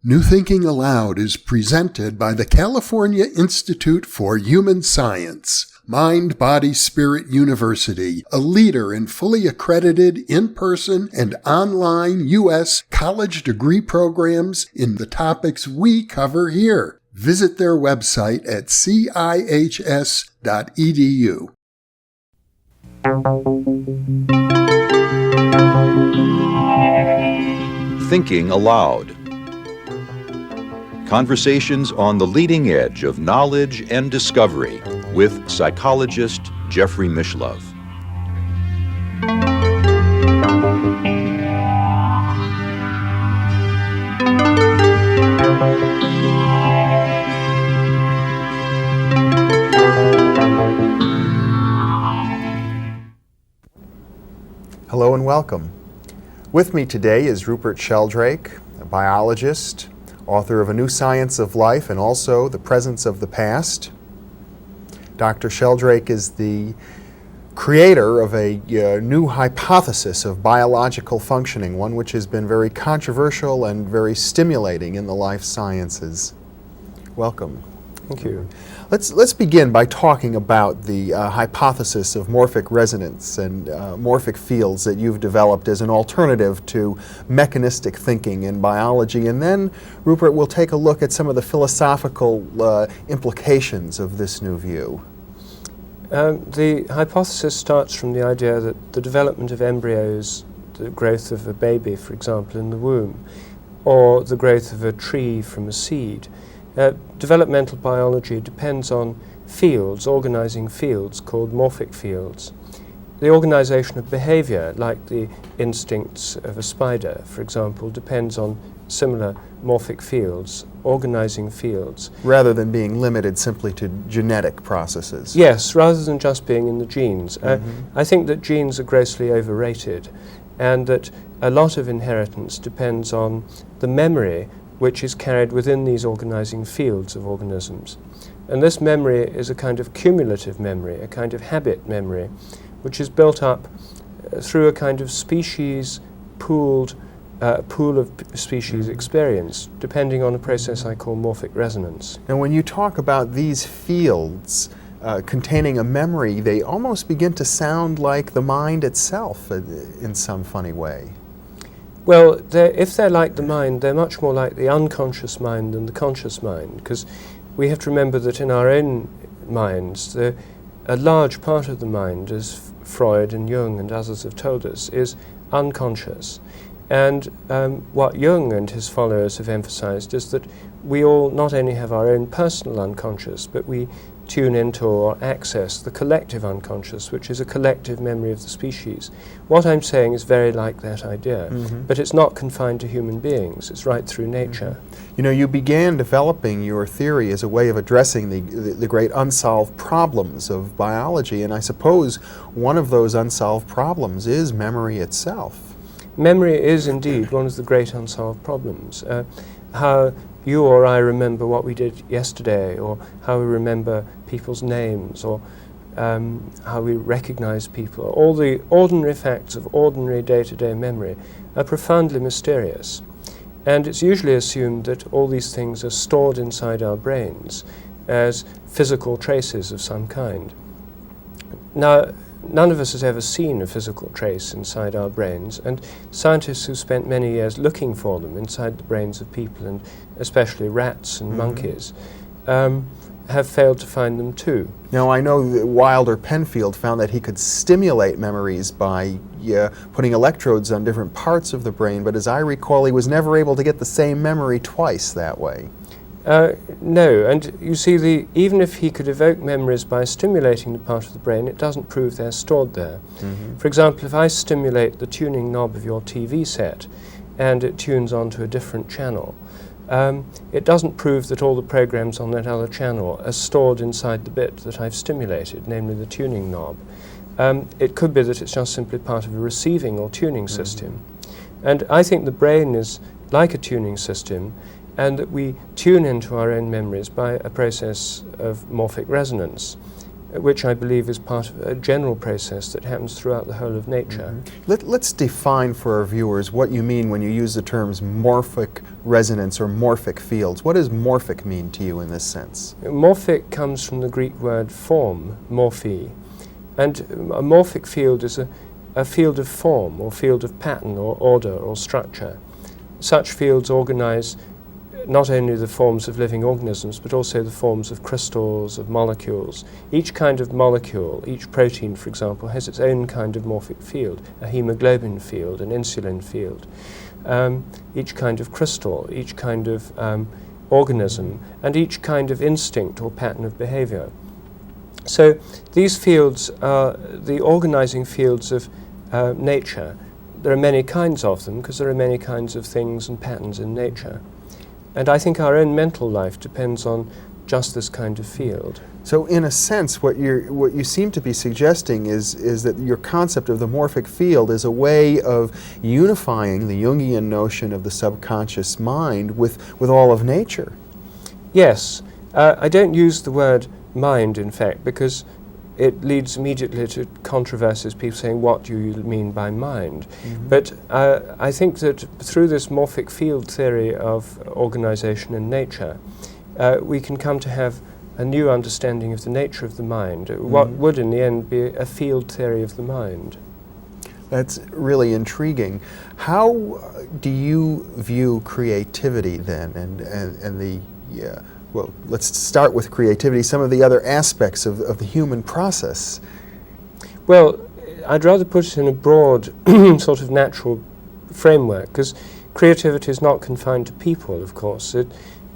New Thinking Aloud is presented by the California Institute for Human Science, Mind, Body, Spirit University, a leader in fully accredited in-person and online U.S. college degree programs in the topics we cover here. Visit their website at cihs.edu. Thinking Aloud. Conversations on the leading edge of knowledge and discovery with psychologist Jeffrey Mishlove. Hello and welcome. With me today is Rupert Sheldrake, a biologist, author of A New Science of Life and also The Presence of the Past. Dr. Sheldrake is the creator of a new hypothesis of biological functioning, one which has been very controversial and very stimulating in the life sciences. Welcome. Thank you. Let's begin by talking about the hypothesis of morphic resonance and morphic fields that you've developed as an alternative to mechanistic thinking in biology. And then, Rupert, we'll take a look at some of the philosophical implications of this new view. The hypothesis starts from the idea that the development of embryos, the growth of a baby, for example, in the womb, or the growth of a tree from a seed, developmental biology depends on fields, organizing fields called morphic fields. The organization of behavior, like the instincts of a spider, for example, depends on similar morphic fields, organizing fields. Rather than being limited simply to genetic processes. Yes, rather than just being in the genes. I think that genes are grossly overrated, and that a lot of inheritance depends on the memory which is carried within these organizing fields of organisms. And this memory is a kind of cumulative memory, a kind of habit memory, which is built up through a kind of species pool of species experience, depending on a process I call morphic resonance. And when you talk about these fields containing a memory, they almost begin to sound like the mind itself in some funny way. Well, if they're like the mind, they're much more like the unconscious mind than the conscious mind, because we have to remember that in our own minds, a large part of the mind, as Freud and Jung and others have told us, is unconscious. And what Jung and his followers have emphasized is that we all not only have our own personal unconscious, but we tune into or access the collective unconscious, which is a collective memory of the species. What I'm saying is very like that idea, but it's not confined to human beings. It's right through nature. You know, you began developing your theory as a way of addressing the great unsolved problems of biology, and I suppose one of those unsolved problems is memory itself. Memory is indeed one of the great unsolved problems. How you or I remember what we did yesterday, or how we remember people's names, or how we recognize people. All the ordinary facts of ordinary day-to-day memory are profoundly mysterious. And it's usually assumed that all these things are stored inside our brains as physical traces of some kind. Now, none of us has ever seen a physical trace inside our brains, and scientists who spent many years looking for them inside the brains of people, and especially rats and monkeys, have failed to find them too. Now, I know that Wilder Penfield found that he could stimulate memories by putting electrodes on different parts of the brain, but as I recall, he was never able to get the same memory twice that way. No, and you see, even if he could evoke memories by stimulating the part of the brain, it doesn't prove they're stored there. For example, if I stimulate the tuning knob of your TV set and it tunes onto a different channel, it doesn't prove that all the programs on that other channel are stored inside the bit that I've stimulated, namely the tuning knob. It could be that it's just simply part of a receiving or tuning system. And I think the brain is like a tuning system, and that we tune into our own memories by a process of morphic resonance. which I believe is part of a general process that happens throughout the whole of nature. Let's define for our viewers what you mean when you use the terms morphic resonance or morphic fields. What does morphic mean to you in this sense? Morphic comes from the Greek word form, morphe, and a morphic field is a field of form or field of pattern or order or structure. Such fields organize not only the forms of living organisms, but also the forms of crystals, of molecules. Each kind of molecule, each protein, for example, has its own kind of morphic field, a hemoglobin field, an insulin field. Each kind of crystal, each kind of organism, and each kind of instinct or pattern of behavior. So these fields are the organizing fields of nature. There are many kinds of them because there are many kinds of things and patterns in nature. And I think our own mental life depends on just this kind of field. So in a sense, what you seem to be suggesting is that your concept of the morphic field is a way of unifying the Jungian notion of the subconscious mind with all of nature. Yes. I don't use the word mind, in fact, because it leads immediately to controversies, people saying, what do you mean by mind? But I think that through this morphic field theory of organization in nature, we can come to have a new understanding of the nature of the mind, what would in the end be a field theory of the mind. That's really intriguing. How do you view creativity then, and the well, let's start with creativity, some of the other aspects of the human process? Well, I'd rather put it in a broad sort of natural framework, because creativity is not confined to people, of course.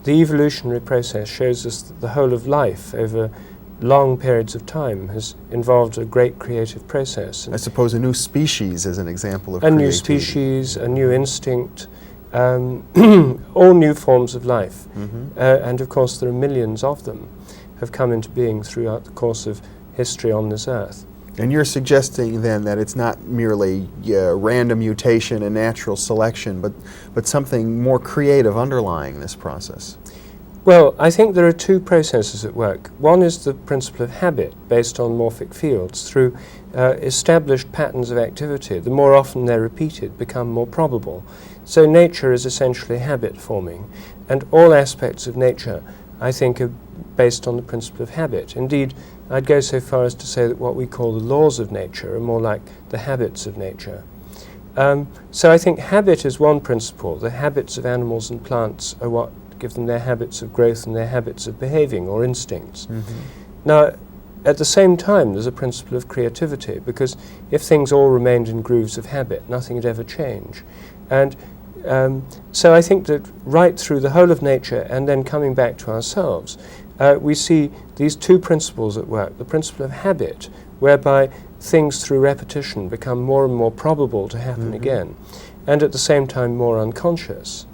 The evolutionary process shows us that the whole of life over long periods of time has involved a great creative process. I suppose a new species is an example of creativity. A new species, a new instinct, all new forms of life. And of course there are millions of them have come into being throughout the course of history on this earth. And you're suggesting then that it's not merely random mutation and natural selection, but something more creative underlying this process? Well, I think there are two processes at work. One is the principle of habit based on morphic fields. Through established patterns of activity, the more often they're repeated, become more probable. So nature is essentially habit forming, and all aspects of nature, I think, are based on the principle of habit. Indeed, I'd go so far as to say that what we call the laws of nature are more like the habits of nature. So I think habit is one principle. The habits of animals and plants are what give them their habits of growth and their habits of behaving, or instincts. Now, at the same time, there's a principle of creativity, because if things all remained in grooves of habit, nothing would ever change. And so I think that right through the whole of nature, and then coming back to ourselves, we see these two principles at work. The principle of habit, whereby things through repetition become more and more probable to happen again, and at the same time more unconscious.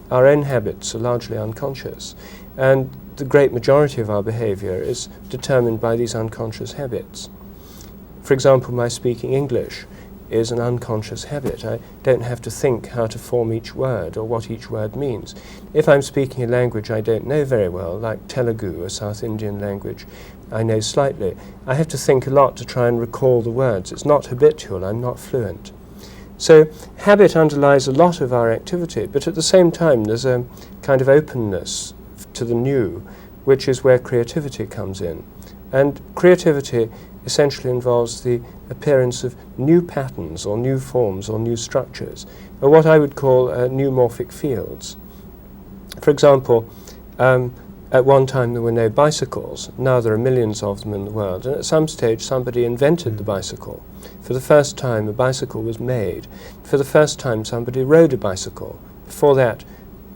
Our own habits are largely unconscious, and the great majority of our behavior is determined by these unconscious habits. For example, my speaking English is an unconscious habit. I don't have to think how to form each word or what each word means. If I'm speaking a language I don't know very well, like Telugu, a South Indian language I know slightly, I have to think a lot to try and recall the words. It's not habitual, I'm not fluent. So habit underlies a lot of our activity, but at the same time there's a kind of openness to the new, which is where creativity comes in. And creativity essentially involves the appearance of new patterns or new forms or new structures, or what I would call new morphic fields. For example, at one time there were no bicycles. Now there are millions of them in the world, and at some stage somebody invented the bicycle. For the first time a bicycle was made. For the first time somebody rode a bicycle. Before that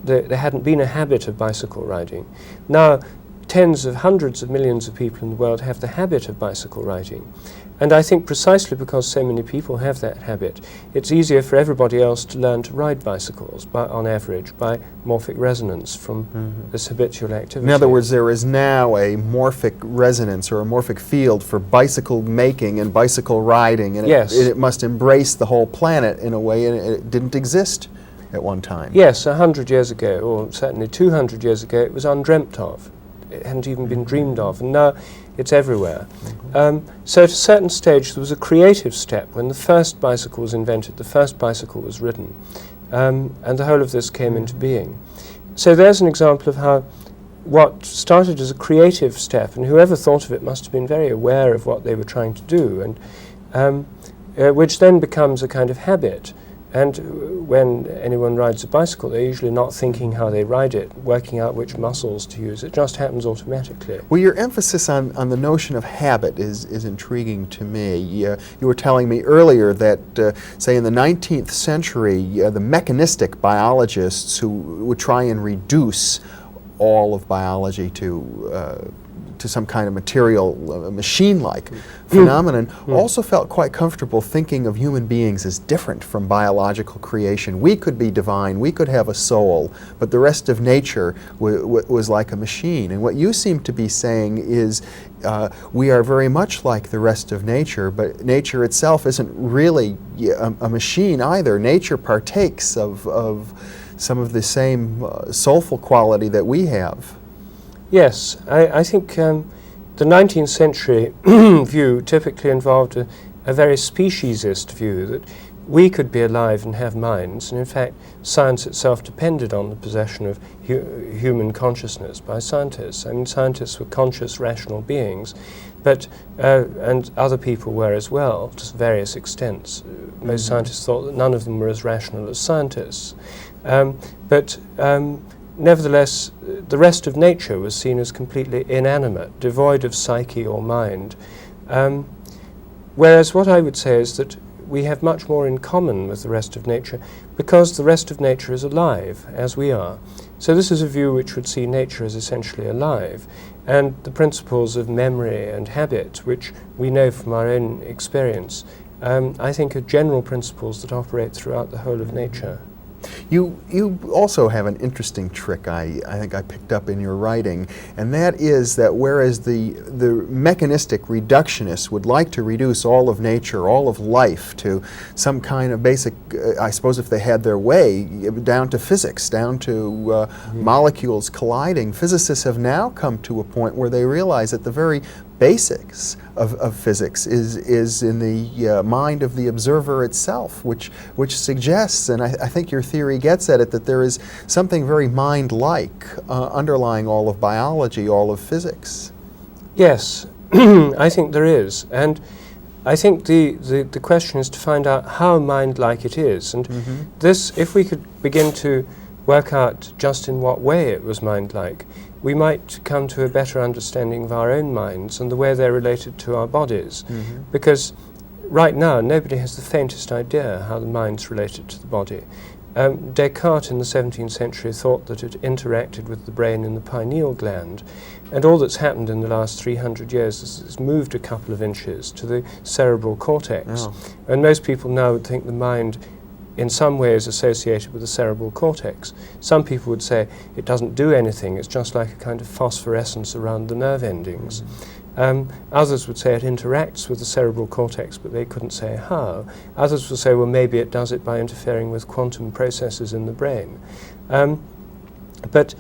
there hadn't been a habit of bicycle riding. Now tens of hundreds of millions of people in the world have the habit of bicycle riding. And I think precisely because so many people have that habit, it's easier for everybody else to learn to ride bicycles, on average, by morphic resonance from this habitual activity. In other words, there is now a morphic resonance or a morphic field for bicycle making and bicycle riding, and yes. it must embrace the whole planet in a way it didn't exist at one time. Yes, 100 years ago, or certainly 200 years ago, it was undreamt of. hadn't even been dreamed of, and now it's everywhere. So at a certain stage there was a creative step when the first bicycle was invented, the first bicycle was ridden, and the whole of this came into being. So there's an example of how what started as a creative step, and whoever thought of it must have been very aware of what they were trying to do, and which then becomes a kind of habit. And when anyone rides a bicycle, they're usually not thinking how they ride it, working out which muscles to use. It just happens automatically. Well, your emphasis on the notion of habit is intriguing to me. You were telling me earlier that, say, in the 19th century, the mechanistic biologists who would try and reduce all of biology to some kind of material, machine-like phenomenon, also felt quite comfortable thinking of human beings as different from biological creation. We could be divine, we could have a soul, but the rest of nature was like a machine. And what you seem to be saying is we are very much like the rest of nature, but nature itself isn't really a machine either. Nature partakes of some of the same soulful quality that we have. Yes, I think the 19th century view typically involved a very speciesist view, that we could be alive and have minds, and in fact science itself depended on the possession of human consciousness by scientists. I mean, scientists were conscious, rational beings, but and other people were as well, to various extents. Most scientists thought that none of them were as rational as scientists. Nevertheless, the rest of nature was seen as completely inanimate, devoid of psyche or mind. Whereas what I would say is that we have much more in common with the rest of nature because the rest of nature is alive, as we are. So this is a view which would see nature as essentially alive. And the principles of memory and habit, which we know from our own experience, I think are general principles that operate throughout the whole of nature. You also have an interesting trick I think I picked up in your writing, and that is that whereas the mechanistic reductionists would like to reduce all of nature, all of life, to some kind of basic, I suppose if they had their way, down to physics, down to molecules colliding, physicists have now come to a point where they realize that the very basics of physics is in the mind of the observer itself, which suggests, and I think your theory gets at it, that there is something very mind-like underlying all of biology, all of physics. Yes, I think there is, and I think the question is to find out how mind-like it is, and this, if we could begin to work out just in what way it was mind-like, we might come to a better understanding of our own minds and the way they're related to our bodies. Because right now, nobody has the faintest idea how the mind's related to the body. Descartes in the 17th century thought that it interacted with the brain in the pineal gland, and all that's happened in the last 300 years is moved a couple of inches to the cerebral cortex. Oh. And most people now would think the mind in some way is associated with the cerebral cortex. Some people would say it doesn't do anything, it's just like a kind of phosphorescence around the nerve endings. Others would say it interacts with the cerebral cortex, but they couldn't say how. Others would say, well, maybe it does it by interfering with quantum processes in the brain. But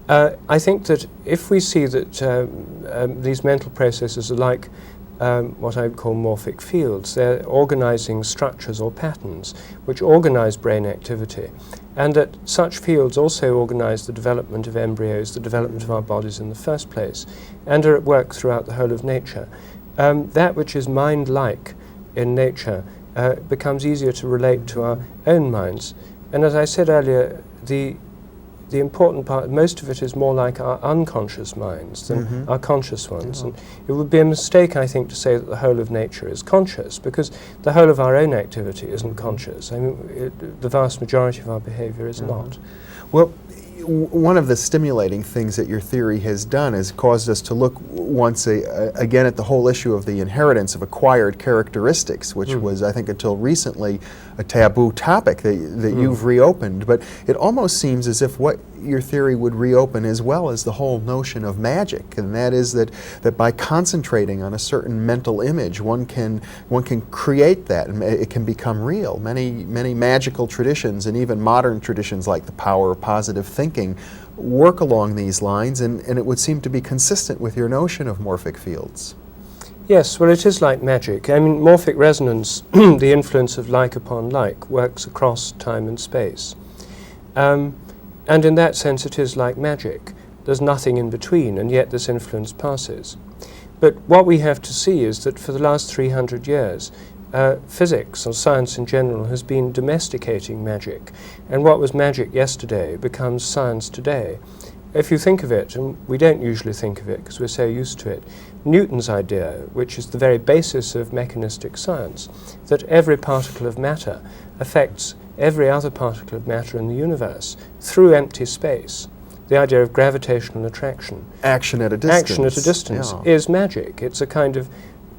I think that if we see that these mental processes are like what I would call morphic fields. They're organizing structures or patterns which organize brain activity, and that such fields also organize the development of embryos, the development of our bodies in the first place, and are at work throughout the whole of nature. That which is mind-like in nature becomes easier to relate to our own minds. And as I said earlier, the important part, most of it is more like our unconscious minds than our conscious ones. And it would be a mistake, I think, to say that the whole of nature is conscious, because the whole of our own activity isn't conscious. I mean, the vast majority of our behavior is not. Well, one of the stimulating things that your theory has done has caused us to look once again at the whole issue of the inheritance of acquired characteristics, which was, I think, until recently a taboo topic that you've reopened. But it almost seems as if what your theory would reopen as well as the whole notion of magic, and that is that by concentrating on a certain mental image, one can create that, and it can become real. Many magical traditions, and even modern traditions like the power of positive thinking, work along these lines, and it would seem to be consistent with your notion of morphic fields. Yes, well, it is like magic. I mean, morphic resonance, the influence of like upon like, works across time and space. And in that sense, it is like magic. There's nothing in between, and yet this influence passes. But what we have to see is that for the last 300 years, physics, or science in general, has been domesticating magic. And what was magic yesterday becomes science today. If you think of it, and we don't usually think of it because we're so used to it, Newton's idea, which is the very basis of mechanistic science, that every particle of matter affects every other particle of matter in the universe through empty space. The idea of gravitational attraction. Action at a distance. Action at a distance Yeah. is magic. It's a kind of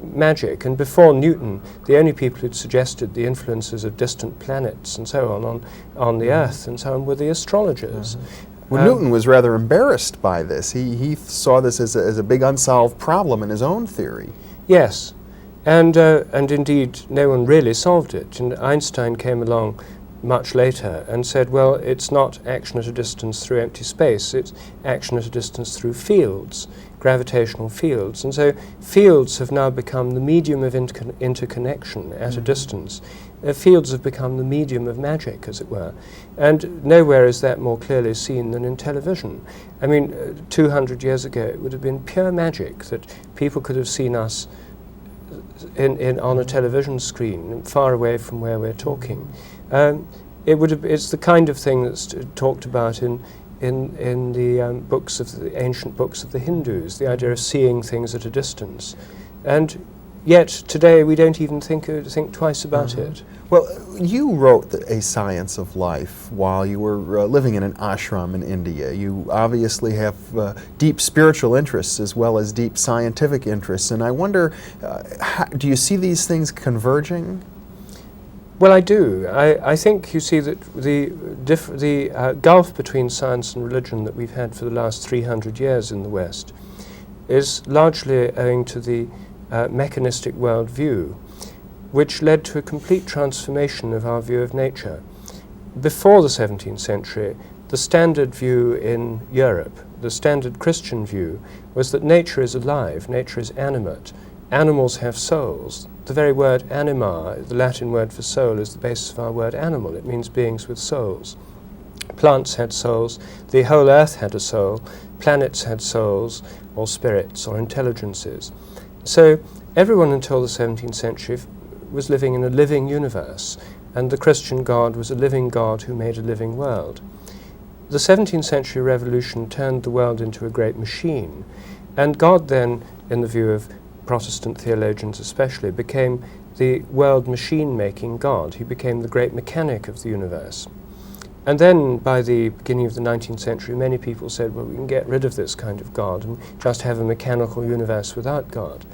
magic. And before Newton, the only people who'd suggested the influences of distant planets and so on the Earth and so on were the astrologers. Well, Newton was rather embarrassed by this. He saw this as a big unsolved problem in his own theory. Yes, and indeed no one really solved it. And Einstein came along much later and said, well, it's not action at a distance through empty space, it's action at a distance through fields, gravitational fields. And so fields have now become the medium of interconnection at a distance. Fields have become the medium of magic, as it were. And nowhere is that more clearly seen than in television. I mean, 200 years ago, it would have been pure magic that people could have seen us on a television screen, far away from where we're talking. It's the kind of thing that's talked about in the books of the ancient books of the Hindus, the idea of seeing things at a distance. And yet today we don't even think twice about it. Well, you wrote A Science of Life while you were living in an ashram in India. You obviously have deep spiritual interests as well as deep scientific interests, and I wonder, do you see these things converging? Well, I do. I think you see that the gulf between science and religion that we've had for the last 300 years in the West is largely owing to the mechanistic worldview, which led to a complete transformation of our view of nature. Before the 17th century, the standard view in Europe, the standard Christian view, was that nature is alive, nature is animate, animals have souls. The very word anima, the Latin word for soul, is the basis of our word animal. It means beings with souls. Plants had souls, the whole earth had a soul, planets had souls, or spirits, or intelligences. So everyone until the 17th century was living in a living universe, and the Christian God was a living God who made a living world. The 17th century revolution turned the world into a great machine, and God then, in the view of Protestant theologians especially, became the world machine-making God. He became the great mechanic of the universe. And then, by the beginning of the 19th century, many people said, well, we can get rid of this kind of God and just have a mechanical universe without God.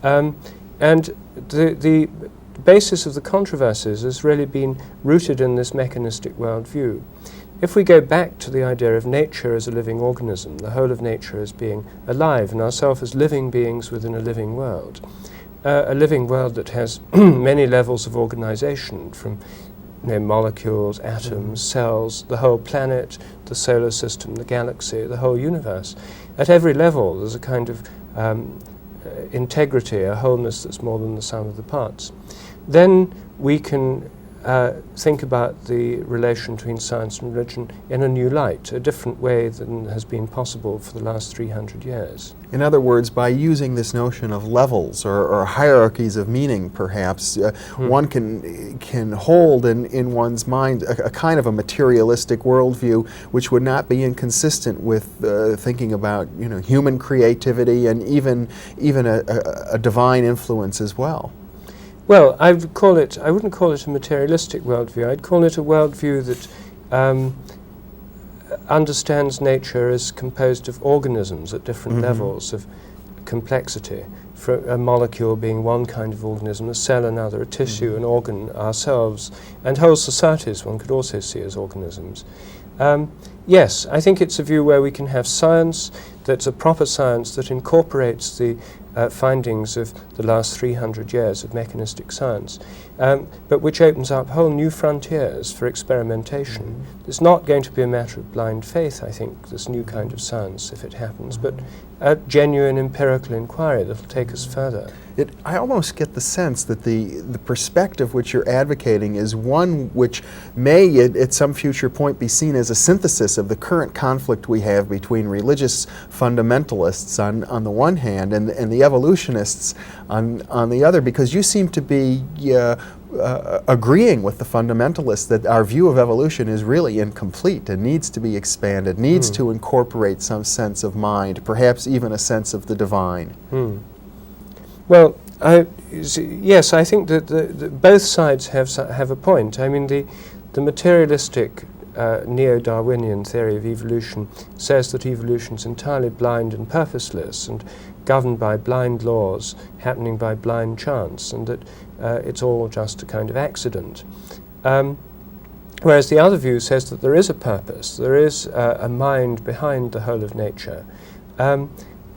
And the basis of the controversies has really been rooted in this mechanistic worldview. If we go back to the idea of nature as a living organism, the whole of nature as being alive, and ourselves as living beings within a living world that has many levels of organization, from molecules, atoms, cells, the whole planet, the solar system, the galaxy, the whole universe. At every level there's a kind of integrity, a wholeness that's more than the sum of the parts. Then we can think about the relation between science and religion in a new light, a different way than has been possible for the last 300 years. In other words, by using this notion of levels or hierarchies of meaning, perhaps, one can hold in one's mind a kind of a materialistic worldview which would not be inconsistent with thinking about human creativity and even a divine influence as well. Well, I wouldn't call it a materialistic worldview. I'd call it a worldview that understands nature as composed of organisms at different levels of complexity. For a molecule being one kind of organism, a cell another, a tissue, an organ, ourselves, and whole societies one could also see as organisms. Yes, I think it's a view where we can have science that's a proper science that incorporates the findings of the last 300 years of mechanistic science, but which opens up whole new frontiers for experimentation. It's not going to be a matter of blind faith, I think, this new kind of science, if it happens, but a genuine empirical inquiry that will take us further. I almost get the sense that the perspective which you're advocating is one which may at some future point be seen as a synthesis of the current conflict we have between religious fundamentalists on the one hand and the evolutionists on the other, because you seem to be agreeing with the fundamentalists that our view of evolution is really incomplete and needs to be expanded, needs to incorporate some sense of mind, perhaps even a sense of the divine. Well, yes, I think that both sides have a point. I mean, the materialistic neo-Darwinian theory of evolution says that evolution is entirely blind and purposeless and governed by blind laws happening by blind chance, and that it's all just a kind of accident. Whereas the other view says that there is a purpose, there is a mind behind the whole of nature,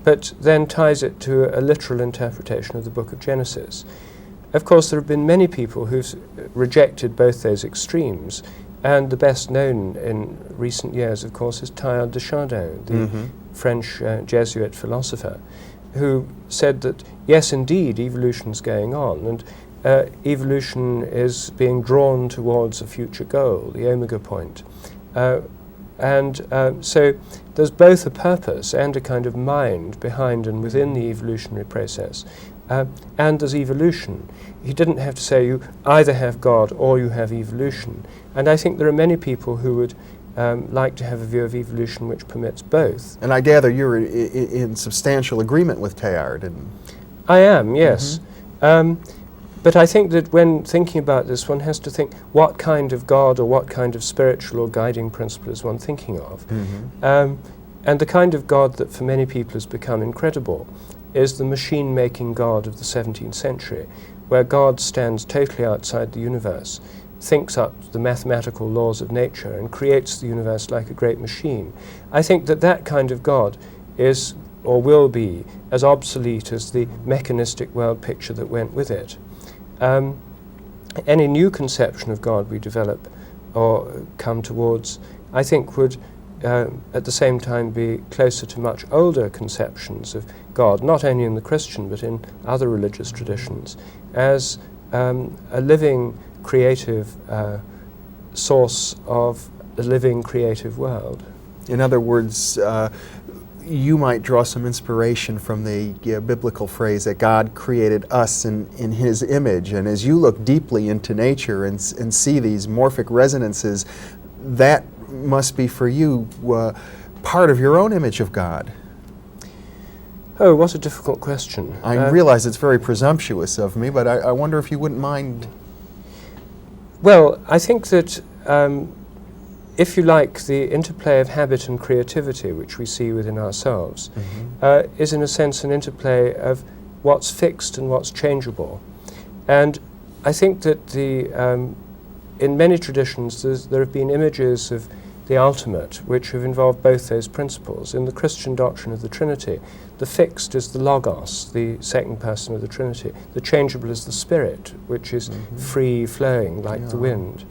but then ties it to a literal interpretation of the book of Genesis. Of course, there have been many people who've rejected both those extremes, and the best known in recent years, of course, is Teilhard de Chardin, the French Jesuit philosopher, who said that, yes, indeed, evolution's going on, and evolution is being drawn towards a future goal, the omega point. So there's both a purpose and a kind of mind behind and within the evolutionary process, and there's evolution. He didn't have to say you either have God or you have evolution. And I think there are many people who would like to have a view of evolution which permits both. And I gather you're in substantial agreement with Teilhard. I am, yes. But I think that when thinking about this, one has to think what kind of God or what kind of spiritual or guiding principle is one thinking of. And the kind of God that for many people has become incredible is the machine-making God of the 17th century, where God stands totally outside the universe, thinks up the mathematical laws of nature and creates the universe like a great machine. I think that that kind of God is, or will be, as obsolete as the mechanistic world picture that went with it. Any new conception of God we develop or come towards, I think would at the same time be closer to much older conceptions of God, not only in the Christian but in other religious traditions, as a living creative source of a living creative world. In other words, you might draw some inspiration from the biblical phrase that God created us in His image, and as you look deeply into nature and see these morphic resonances, that must be for you part of your own image of God. Oh, what a difficult question. I realize it's very presumptuous of me, but I wonder if you wouldn't mind. Well, I think that if you like, the interplay of habit and creativity which we see within ourselves is in a sense an interplay of what's fixed and what's changeable. And I think that in many traditions there have been images of the ultimate which have involved both those principles. In the Christian doctrine of the Trinity, the fixed is the Logos, the second person of the Trinity. The changeable is the Spirit, which is free-flowing like the wind.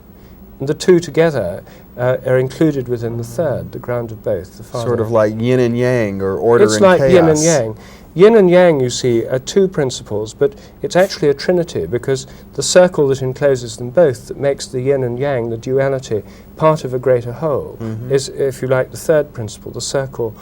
And the two together are included within the third, the ground of both, the Father. Sort of like yin and yang, or order and chaos. It's like yin and yang. Yin and yang, you see, are two principles, but it's actually a trinity, because the circle that encloses them both, that makes the yin and yang, the duality, part of a greater whole, is, if you like, the third principle, the circle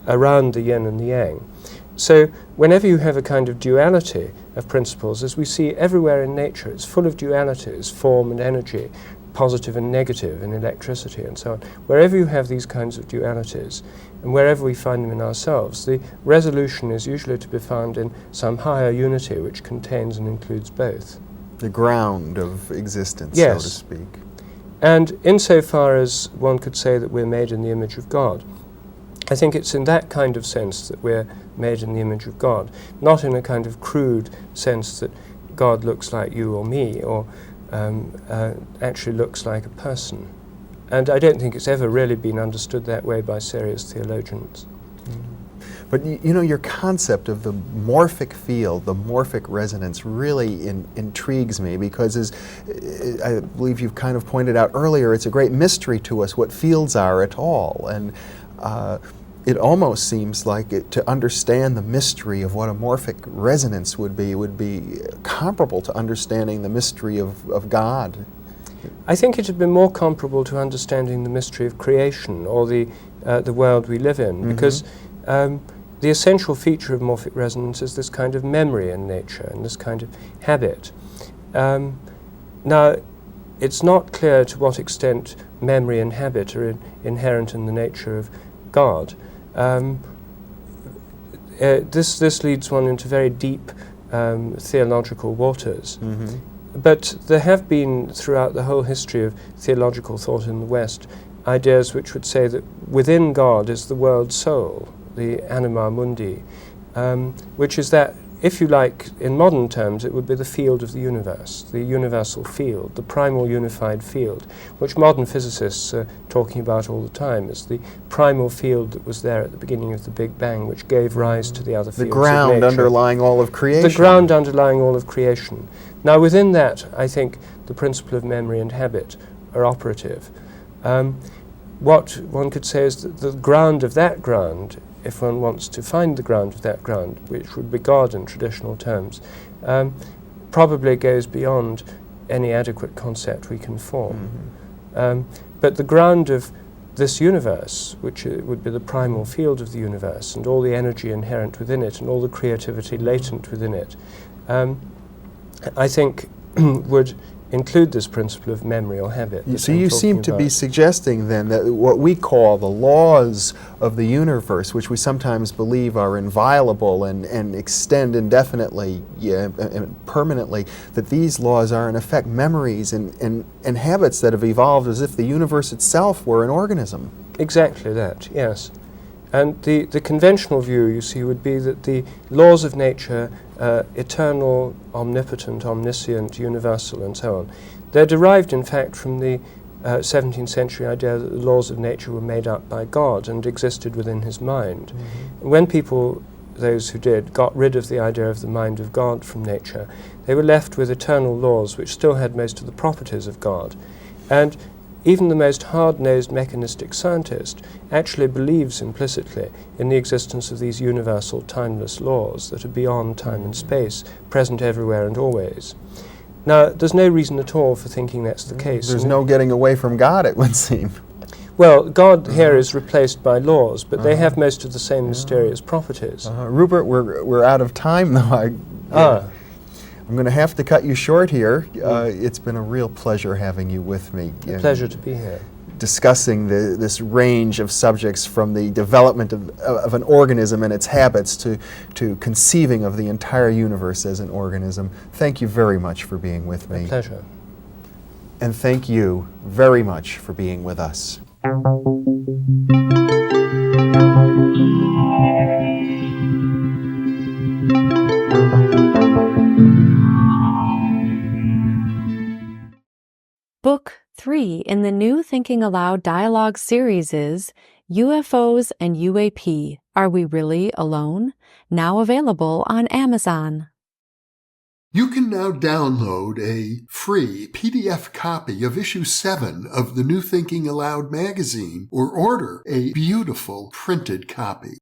around the yin and the yang. So whenever you have a kind of duality of principles, as we see everywhere in nature, it's full of dualities, form and energy, positive and negative, and electricity and so on. Wherever you have these kinds of dualities, and wherever we find them in ourselves, the resolution is usually to be found in some higher unity which contains and includes both. The ground of existence, yes, so to speak. And insofar as one could say that we're made in the image of God, I think it's in that kind of sense that we're made in the image of God, not in a kind of crude sense that God looks like you or me, or actually looks like a person. And I don't think it's ever really been understood that way by serious theologians. But your concept of the morphic field, the morphic resonance, really intrigues me because, as I believe you've kind of pointed out earlier, it's a great mystery to us what fields are at all. And it almost seems like to understand the mystery of what a morphic resonance would be comparable to understanding the mystery of God. I think it would be more comparable to understanding the mystery of creation or the world we live in, because the essential feature of morphic resonance is this kind of memory in nature and this kind of habit. Now, it's not clear to what extent memory and habit are inherent in the nature of God. This leads one into very deep theological waters. But there have been, throughout the whole history of theological thought in the West, ideas which would say that within God is the world soul, the anima mundi, which is that, if you like, in modern terms, it would be the field of the universe, the universal field, the primal unified field, which modern physicists are talking about all the time as the primal field that was there at the beginning of the Big Bang, which gave rise to the other fields of nature. The ground underlying all of creation. The ground underlying all of creation. Now, within that, I think the principle of memory and habit are operative. What one could say is that the ground of that ground, if one wants to find the ground of that ground, which would be God in traditional terms, probably goes beyond any adequate concept we can form. But the ground of this universe, which would be the primal field of the universe, and all the energy inherent within it, and all the creativity latent within it, I think would include this principle of memory or habit. So you seem to be suggesting then that what we call the laws of the universe, which we sometimes believe are inviolable and extend indefinitely, and permanently, that these laws are in effect memories and habits that have evolved as if the universe itself were an organism. Exactly that, yes. And the conventional view, you see, would be that the laws of nature, eternal, omnipotent, omniscient, universal, and so on, they're derived, in fact, from the 17th century idea that the laws of nature were made up by God and existed within his mind. When people, those who did, got rid of the idea of the mind of God from nature, they were left with eternal laws which still had most of the properties of God. And even the most hard-nosed mechanistic scientist actually believes implicitly in the existence of these universal timeless laws that are beyond time and space, present everywhere and always. Now, there's no reason at all for thinking that's the case. There's no getting away from God, it would seem. Well, God here is replaced by laws, but they have most of the same mysterious properties. Rupert, we're out of time, though. I'm going to have to cut you short here. It's been a real pleasure having you with me. A pleasure to be here. Discussing this range of subjects from the development of an organism and its habits to conceiving of the entire universe as an organism. Thank you very much for being with me. A pleasure. And thank you very much for being with us. Book 3 in the new Thinking Aloud dialogue series is UFOs and UAP, Are We Really Alone? Now available on Amazon. You can now download a free PDF copy of issue 7 of the New Thinking Aloud magazine or order a beautiful printed copy.